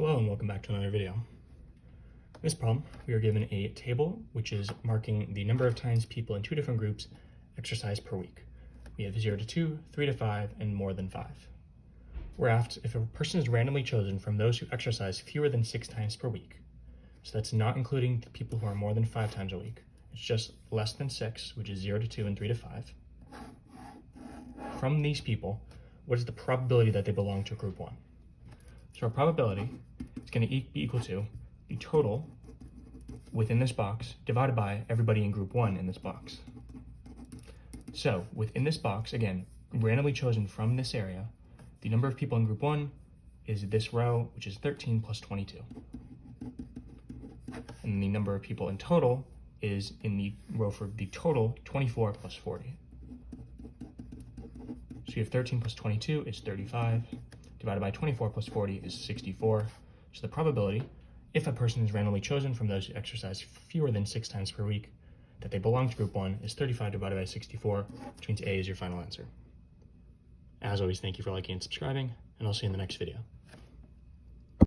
Hello and welcome back to another video. In this problem, we are given a table which is marking the number of times people in two different groups exercise per week. We have 0 to 2, 3 to 5, and more than 5. We're asked if a person is randomly chosen from those who exercise fewer than 6 times per week. So that's not including the people who are more than 5 times a week. It's just less than 6, which is 0 to 2 and 3 to 5. From these people, what is the probability that they belong to group 1? So our probability is going to be equal to the total within this box divided by everybody in group 1 in this box. So within this box, again, randomly chosen from this area, the number of people in group 1 is this row, which is 13 plus 22. And the number of people in total is in the row for the total, 24 plus 40. So you have 13 plus 22 is 35. Divided by 24 plus 40 is 64. So the probability, if a person is randomly chosen from those who exercise fewer than 6 times per week, that they belong to group 1 is 35 divided by 64, which means A is your final answer. As always, thank you for liking and subscribing, and I'll see you in the next video.